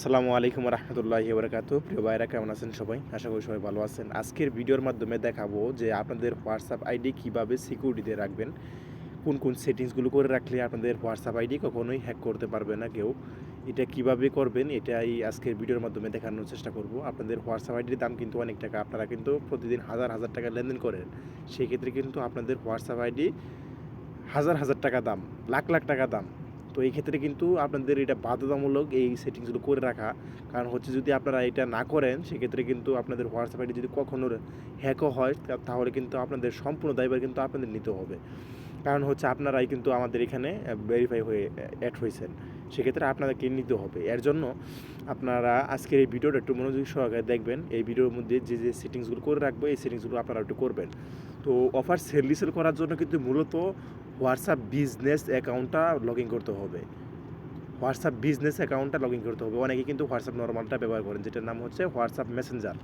আসসালামু আলাইকুম রহমতুল্লাহি ওবরাকাতুহু। প্রিয় ভাইরা কেমন আছেন সবাই? আশা করি সবাই ভালো আছেন। আজকের ভিডিওর মাধ্যমে দেখাবো যে আপনাদের হোয়াটসঅ্যাপ আইডি কীভাবে সিকিউরিটিতে রাখবেন। কোন কোন সেটিংসগুলো করে রাখলে আপনাদের হোয়াটসঅ্যাপ আইডি কখনোই হ্যাক করতে পারবে না কেউ। এটা কীভাবে করবেন এটাই আজকের ভিডিওর মাধ্যমে দেখানোর চেষ্টা করব। আপনাদের হোয়াটসঅ্যাপ আইডির দাম কিন্তু অনেক টাকা। আপনারা কিন্তু প্রতিদিন হাজার হাজার টাকা লেনদেন করেন। সেক্ষেত্রে কিন্তু আপনাদের হোয়াটসঅ্যাপ আইডি হাজার হাজার টাকা দাম, লাখ লাখ টাকা দাম। তো এই ক্ষেত্রে কিন্তু আপনাদের এটা বাধ্যতামূলক এই সেটিংসগুলো করে রাখা। কারণ হচ্ছে যদি আপনারা এটা না করেন সেক্ষেত্রে কিন্তু আপনাদের হোয়াটসঅ্যাপ আইডি যদি কখনো হ্যাকও হয় তাহলে কিন্তু আপনাদের সম্পূর্ণ দায়ভার কিন্তু আপনাদের নিতে হবে। কারণ হচ্ছে আপনারাই কিন্তু আমাদের এখানে ভেরিফাই হয়ে অ্যাড হয়েছেন। সেক্ষেত্রে আপনাদেরকে নিতে হবে। এর জন্য আপনারা আজকের এই ভিডিওটা একটু মনোযোগ সহকারে দেখবেন। এই ভিডিওর মধ্যে যে সেটিংসগুলো করে রাখবো এই সেটিংসগুলো আপনারা একটু করবেন। তো অফার সেল করার জন্য কিন্তু মূলত হোয়াটসঅ্যাপ বিজনেস অ্যাকাউন্টটা লগ ইন করতে হবে। হোয়াটসঅ্যাপ বিজনেস অ্যাকাউন্টটা লগ ইন করতে হবে। অনেকেই কিন্তু হোয়াটসঅ্যাপ নর্মালটা ব্যবহার করেন, যেটার নাম হচ্ছে হোয়াটসঅ্যাপ মেসেঞ্জার।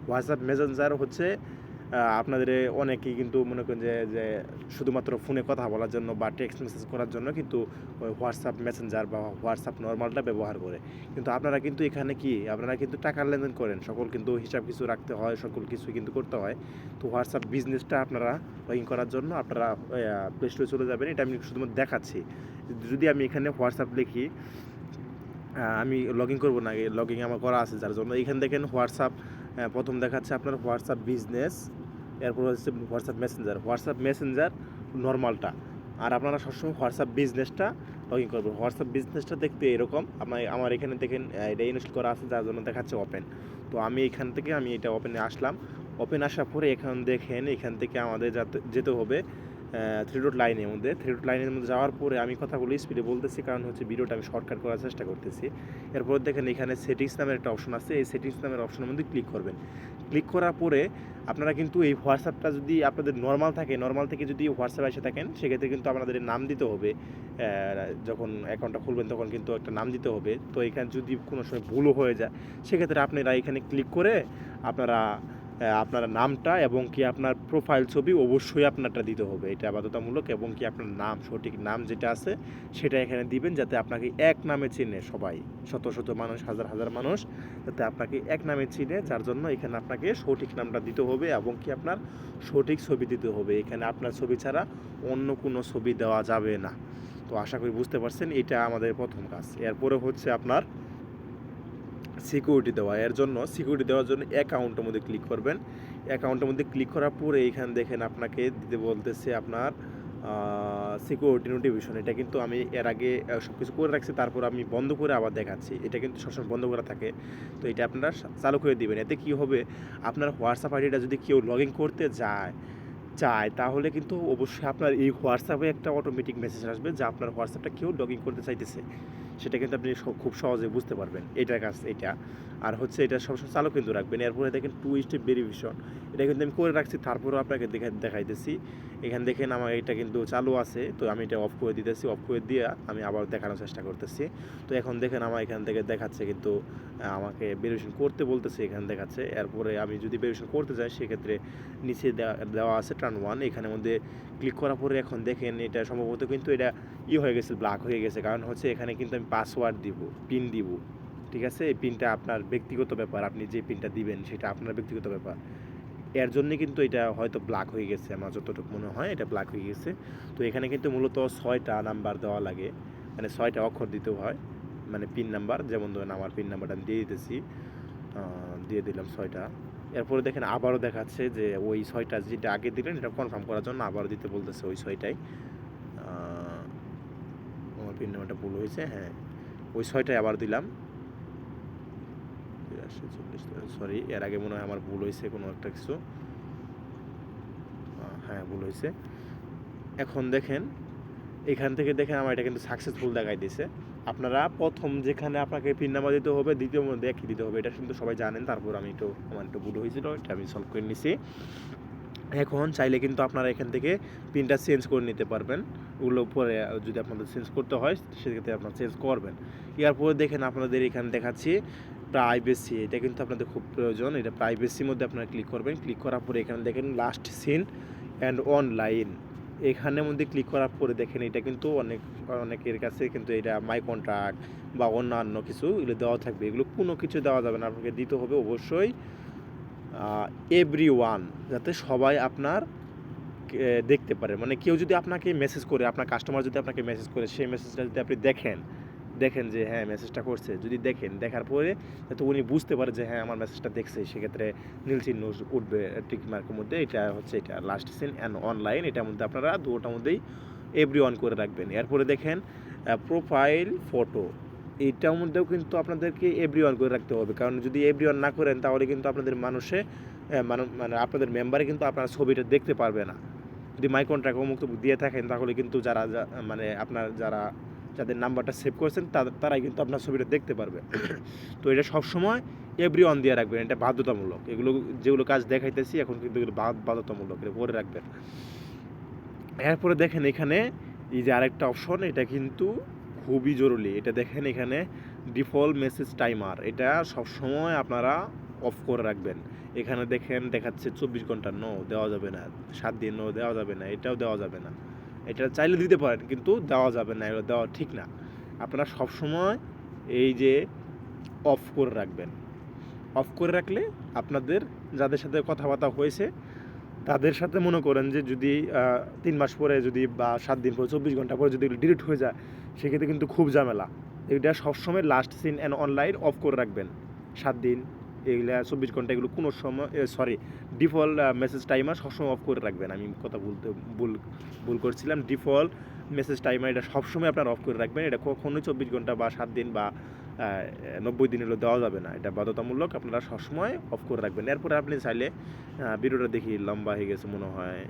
হোয়াটসঅ্যাপ মেসেঞ্জার হচ্ছে আপনাদের অনেকেই কিন্তু মনে করেন যে শুধুমাত্র ফোনে কথা বলার জন্য বা টেক্সট মেসেজ করার জন্য কিন্তু ওই হোয়াটসঅ্যাপ মেসেঞ্জার বা হোয়াটসঅ্যাপ নর্মালটা ব্যবহার করে। কিন্তু আপনারা কিন্তু এখানে আপনারা কিন্তু টাকার লেনদেন করেন, সকল কিন্তু হিসাব কিছু রাখতে হয়, সকল কিছুই কিন্তু করতে হয়। তো হোয়াটসঅ্যাপ বিজনেসটা আপনারা লগ ইন করার জন্য আপনারা প্লে স্টোরে চলে যাবেন। এটা আমি শুধুমাত্র দেখাচ্ছি। যদি আমি এখানে হোয়াটসঅ্যাপ লিখি, আমি লগ ইন করবো না, লগ ইন আমার করা আছে, যার জন্য এখানে দেখেন হোয়াটসঅ্যাপ প্রথম দেখাচ্ছে আপনার হোয়াটসঅ্যাপ বিজনেস, এরপর হচ্ছে হোয়াটসঅ্যাপ মেসেঞ্জার নর্মালটা। আর আপনারা সবসময় হোয়াটসঅ্যাপ বিজনেসটা লগ ইন করবেন। হোয়াটসঅ্যাপ বিজনেসটা দেখতে এরকম, আমার এখানে দেখেন এটা ইনস্টল করা আছে, যার জন্য দেখাচ্ছে ওপেন। তো আমি এখান থেকে এটা ওপেনে আসলাম। ওপেন আসার পরে এখান থেকে আমাদের যেতে হবে থ্রি ডট লাইনের মধ্যে। থ্রি ডট লাইনের মধ্যে যাওয়ার পরে আমি কথাগুলো স্পিডে বলতেছি, কারণ হচ্ছে ভিডিওটা আমি শর্টকাট করার চেষ্টা করতেছি। এরপর দেখেন এখানে সেটিংস নামের একটা অপশন আছে, এই সেটিংস নামের অপশনের মধ্যে ক্লিক করবেন। ক্লিক করার পরে আপনারা কিন্তু এই হোয়াটসঅ্যাপটা যদি আপনাদের নর্মাল থাকে, নর্মাল থেকে যদি হোয়াটসঅ্যাপ এসে থাকেন সেক্ষেত্রে কিন্তু আপনাদের নাম দিতে হবে। যখন অ্যাকাউন্টটা খুলবেন তখন কিন্তু একটা নাম দিতে হবে। তো এখানে যদি কোনো সময় ভুলও হয়ে যায় সেক্ষেত্রে আপনারা এখানে ক্লিক করে আপনারা আপনার নামটা এবং কি আপনার প্রোফাইল ছবি অবশ্যই আপনারটা দিতে হবে। এটা বাধ্যতামূলক। এবং কি আপনার নাম, সঠিক নাম যেটা আছে সেটা এখানে দিবেন, যাতে আপনাকে এক নামে চিনে সবাই, শত শত মানুষ, হাজার হাজার মানুষ, যাতে আপনাকে এক নামে চিনে। যার জন্য এখানে আপনাকে সঠিক নামটা দিতে হবে এবং কি আপনার সঠিক ছবি দিতে হবে। এখানে আপনার ছবি ছাড়া অন্য কোনো ছবি দেওয়া যাবে না। তো আশা করি বুঝতে পারছেন, এটা আমাদের প্রথম কাজ। এরপরে হচ্ছে আপনার সিকিউরিটি দেওয়া। এর জন্য সিকিউরিটি দেওয়ার জন্য অ্যাকাউন্টের মধ্যে ক্লিক করবেন। অ্যাকাউন্টের মধ্যে ক্লিক করার পরে এইখানে দেখেন আপনাকে দিতে বলতেছে আপনার সিকিউরিটি নোটিফিকেশন। এটা কিন্তু আমি এর আগে সব কিছু করে রাখছি, তারপর আমি বন্ধ করে আবার দেখাচ্ছি। এটা কিন্তু সবসময় বন্ধ করা থাকে, তো এটা আপনারা চালু করে দিবেন। এতে কী হবে, আপনার হোয়াটসঅ্যাপ আইডিটা যদি কেউ লগ ইন করতে চায় তাহলে কিন্তু অবশ্যই আপনার এই হোয়াটসঅ্যাপে একটা অটোমেটিক মেসেজ আসবে যে আপনার হোয়াটসঅ্যাপটা কেউ লগ ইন করতে চাইতেছে। সেটা কিন্তু আপনি খুব সহজে বুঝতে পারবেন। এটার কাজ এটা। আর হচ্ছে এটা সবসময় চালু কিন্তু রাখবেন। এরপরে দেখেন টু স্টেপ ভেরিফিকেশন, এটা কিন্তু আমি করে রাখছি, তারপরেও আপনাকে দেখাইতেছি। এখানে দেখেন আমার এটা কিন্তু চালু আছে, তো আমি এটা অফ করে দিতেছি। অফ করে দিয়ে আমি আবার দেখানোর চেষ্টা করতেছি। তো এখন দেখেন আমার এখান থেকে দেখাচ্ছে কিন্তু আমাকে ভেরিফিকেশন করতে বলতেছে, এখানে দেখাচ্ছে। এরপরে আমি যদি ভেরিফিকেশন করতে যাই সেক্ষেত্রে নিচে দেওয়া আছে টার্ন ওয়ান, এখানের মধ্যে ক্লিক করার পরে এখন দেখেন এটা সম্ভবত কিন্তু এটা হয়ে গেছে, ব্ল্যাক হয়ে গেছে। কারণ হচ্ছে এখানে কিন্তু আমি পাসওয়ার্ড দিব, পিন দিব। ঠিক আছে, এই পিনটা আপনার ব্যক্তিগত ব্যাপার, আপনি যে পিনটা দিবেন সেটা আপনার ব্যক্তিগত ব্যাপার। এর জন্য কিন্তু এটা হয়তো ব্ল্যাক হয়ে গেছে, আমার যতটুকু মনে হয় এটা ব্ল্যাক হয়ে গেছে। তো এখানে কিন্তু মূলত 6টা নাম্বার দেওয়া লাগে, মানে 6টা অক্ষর দিতে হয়, মানে পিন নাম্বার। যেমন ধরেন আমার পিন নাম্বারটা আমি দিয়ে দিতেছি, দিয়ে দিলাম 6টা। এরপরে দেখেন আবারও দেখাচ্ছে যে ওই 6টা যেটা আগে দিলেন এটা কনফার্ম করার জন্য আবারও দিতে বলতেছে ওই 6টাই। আমার পিন নাম্বারটা ভুল হয়েছে, হ্যাঁ ওই 6টাই আবার দিলাম। সরি, এর আগে মনে হয় আমার ভুল হয়েছে কোনো একটা কিছু, হ্যাঁ ভুল হয়েছে। এখন দেখেন এখান থেকে দেখেন আমার এটা কিন্তু সাকসেসফুল দেখাই দিয়েছে। আপনারা প্রথম যেখানে আপনাকে পিন নাম্বার দিতে হবে, দ্বিতীয় মধ্যে একই দিতে হবে, এটা কিন্তু সবাই জানেন। তারপর আমার একটু ভুল হয়েছিল, এটা আমি সলভ করে নিছি। এখন চাইলে কিন্তু আপনারা এখান থেকে পিনটা চেঞ্জ করে নিতে পারবেন। ওগুলো পরে যদি আপনাদের চেঞ্জ করতে হয় সেক্ষেত্রে আপনারা চেঞ্জ করবেন। এরপরে দেখেন আপনাদের এখানে দেখাচ্ছি প্রাইভেসি, এটা কিন্তু আপনাদের খুব প্রয়োজন। এটা প্রাইভেসির মধ্যে আপনারা ক্লিক করবেন। ক্লিক করার পরে এখানে দেখেন লাস্ট সিন অ্যান্ড অনলাইন, এখানের মধ্যে ক্লিক করার পরে দেখেন এটা কিন্তু অনেকের কাছে কিন্তু এটা মাই কন্ট্রাক্ট বা অন্যান্য কিছু এগুলো দেওয়া থাকবে। এগুলো কোনো কিছু দেওয়া যাবে না, আপনাকে দিতে হবে অবশ্যই এভরিওয়ান, যাতে সবাই আপনার দেখতে পারে। মানে কেউ যদি আপনাকে মেসেজ করে, আপনার কাস্টমার যদি আপনাকে মেসেজ করে, সেই মেসেজটা যদি আপনি দেখেন যে হ্যাঁ মেসেজটা করছে, যদি দেখার পরে যাতে উনি বুঝতে পারে যে হ্যাঁ আমার মেসেজটা দেখছে, সেক্ষেত্রে নীল চিহ্ন উঠবে টিক মার্কের মধ্যে। এটা হচ্ছে এটা লাস্ট সিন অ্যান্ড অনলাইন, এটার মধ্যে আপনারা দুটোটার মধ্যেই এভরিওয়ান করে রাখবেন। এরপরে দেখেন প্রোফাইল ফটো, এইটার মধ্যেও কিন্তু আপনাদেরকে এভরিওয়ান করে রাখতে হবে, কারণ যদি এভরিওয়ান না করেন তাহলে কিন্তু আপনাদের মানে আপনাদের মেম্বারে কিন্তু আপনার ছবিটা দেখতে পারবে না। যদি মাই কন্ট্রাক্ট অমুক দিয়ে থাকেন তাহলে কিন্তু মানে আপনার যাদের নাম্বারটা সেভ করেছেন তারাই কিন্তু আপনার ছবিটা দেখতে পারবে। তো এটা সবসময় এভরিওয়ান দিয়ে রাখবেন, এটা বাধ্যতামূলক। যেগুলো কাজ দেখাইতেছি এখন কিন্তু এগুলো বাধ্যতামূলক, এটা করে রাখবেন। এরপরে দেখেন এখানে এই যে আরেকটা অপশন, এটা কিন্তু খুবই জরুরি। এটা দেখেন এখানে ডিফল্ট মেসেজ টাইমার, এটা সবসময় আপনারা অফ করে রাখবেন। এখানে দেখেন দেখাচ্ছে 24 ঘন্টা, নো দেওয়া যাবে না। 7 দিন, নো দেওয়া যাবে না, এটাও দেওয়া যাবে না। এটা চাইলে দিতে পারেন কিন্তু দেওয়া যাবে না, এগুলো দেওয়া ঠিক না। আপনারা সবসময় এই যে অফ করে রাখবেন। অফ করে রাখলে আপনাদের যাদের সাথে কথাবার্তা হয়েছে তাদের সাথে মনে করেন যে যদি 3 মাস পরে যদি বা 7 দিন পরে 24 ঘন্টা পরে যদি ডিলিট হয়ে যায়, সেক্ষেত্রে কিন্তু খুব ঝামেলা। এটা সবসময় last seen and online off করে রাখবেন। 7 দিন, এগুলা 24 ঘন্টা, এগুলো কোনো সময় ডিফল্ট মেসেজ টাইমার সবসময় অফ করে রাখবেন। আমি কথা ভুল করছিলাম। ডিফল্ট মেসেজ টাইমার এটা সবসময় আপনারা অফ করে রাখবেন। এটা কখনোই 24 ঘন্টা বা 7 দিন বা 90 দিন হলো দেওয়া যাবে না, এটা বাধ্যতামূলক, আপনারা সবসময় অফ করে রাখবেন। এরপরে আপনি চাইলে ভিডিওটা দেখি লম্বা হয়ে গেছে মনে হয়,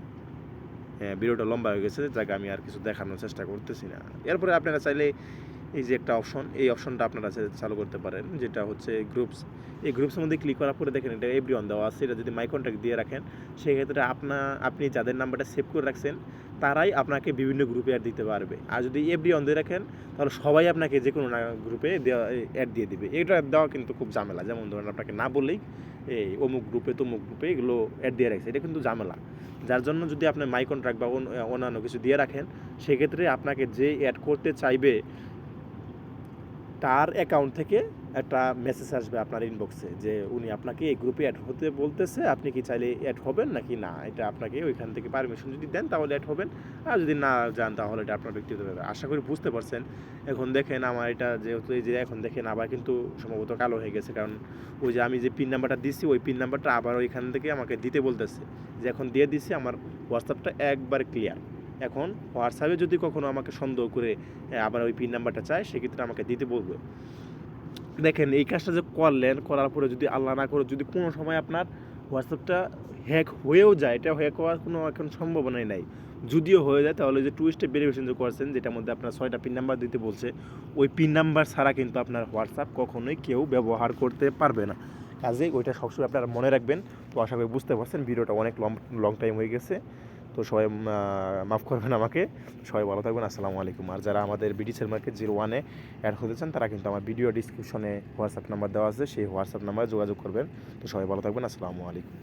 হ্যাঁ ভিডিওটা লম্বা হয়ে গেছে, যাকে আমি আর কিছু দেখানোর চেষ্টা করতেছি না। এরপরে আপনারা চাইলে এই যে একটা অপশন, এই অপশনটা আপনারা চালু করতে পারেন, যেটা হচ্ছে গ্রুপস। এই গ্রুপসের মধ্যে ক্লিক করার পরে দেখেন এটা এভরিওয়ান দেওয়া আছে। এটা যদি মাই কন্ট্যাক্ট দিয়ে রাখেন, সেক্ষেত্রে আপনি যাদের নাম্বারটা সেভ করে রাখছেন তারাই আপনাকে বিভিন্ন গ্রুপে অ্যাড দিতে পারবে। আর যদি এভরিওয়ান দিয়ে রাখেন তাহলে সবাই আপনাকে যে কোনো গ্রুপে অ্যাড দিয়ে দিবে। এটা দেওয়া কিন্তু খুব ঝামেলা। যেমন ধরেন আপনাকে না বললেই এই অমুক গ্রুপে তমুক গ্রুপে এগুলো অ্যাড দিয়ে রাখছে, এটা কিন্তু ঝামেলা। যার জন্য যদি আপনি মাই কন্ট্রাক্ট বা অন্যান্য কিছু দিয়ে রাখেন, সেক্ষেত্রে আপনাকে যে অ্যাড করতে চাইবে তার অ্যাকাউন্ট থেকে একটা মেসেজ আসবে আপনার ইনবক্সে যে উনি আপনাকে এই গ্রুপে অ্যাড হতে বলতেছে, আপনি কি চাইলে অ্যাড হবেন নাকি না। এটা আপনাকে ওইখান থেকে পারমিশন যদি দেন তাহলে অ্যাড হবেন, আর যদি না যান তাহলে এটা আপনার ব্যক্তিগত ব্যাপার। আশা করি বুঝতে পারছেন। এখন দেখেন আমার এটা যেহেতু এই যে এখন দেখেন আবার কিন্তু সম্ভবত কালো হয়ে গেছে, কারণ ওই যে আমি যে পিন নাম্বারটা দিচ্ছি ওই পিন নাম্বারটা আবার ওইখান থেকে আমাকে দিতে বলতেছে, যে এখন দিয়ে দিচ্ছি। আমার হোয়াটসঅ্যাপটা একবার ক্লিয়ার। এখন হোয়াটসঅ্যাপে যদি কখনো আমাকে সন্দেহ করে আবার ওই পিন নাম্বারটা চায়, সেক্ষেত্রে আমাকে দিতে বলবে। দেখেন এই কাজটা যে করার পরে যদি আল্লাহ না করে যদি কোনো সময় আপনার হোয়াটসঅ্যাপটা হ্যাক হয়েও যায়, এটা হ্যাক হওয়ার কোনো এখন সম্ভাবনাই নাই। যদিও হয়ে যায় তাহলে যে 2 স্টেপ ভেরিফিকেশন যে করছেন, যেটার মধ্যে আপনার 6টা পিন নাম্বার দিতে বলছে, ওই পিন নাম্বার ছাড়া কিন্তু আপনার হোয়াটসঅ্যাপ কখনোই কেউ ব্যবহার করতে পারবে না। কাজেই ওইটা সবসময় আপনারা মনে রাখবেন। তো আশা করি বুঝতে পারছেন, ভিডিওটা অনেক লং টাইম হয়ে গেছে। তো সবাই মাফ করবেন আমাকে। সবাই ভালো থাকবেন। আসসালামু আলাইকুম। আর যারা আমাদের বিডি সেল মার্কেট 01-এ অ্যাড হতে চান তারা কিন্তু আমার ভিডিও ডিসক্রিপশনে হোয়াটসঅ্যাপ নাম্বার দেওয়া আছে, সেই হোয়াটসঅ্যাপ নাম্বারে যোগাযোগ করবেন। তো সবাই ভালো থাকবেন। আসসালামু আলাইকুম।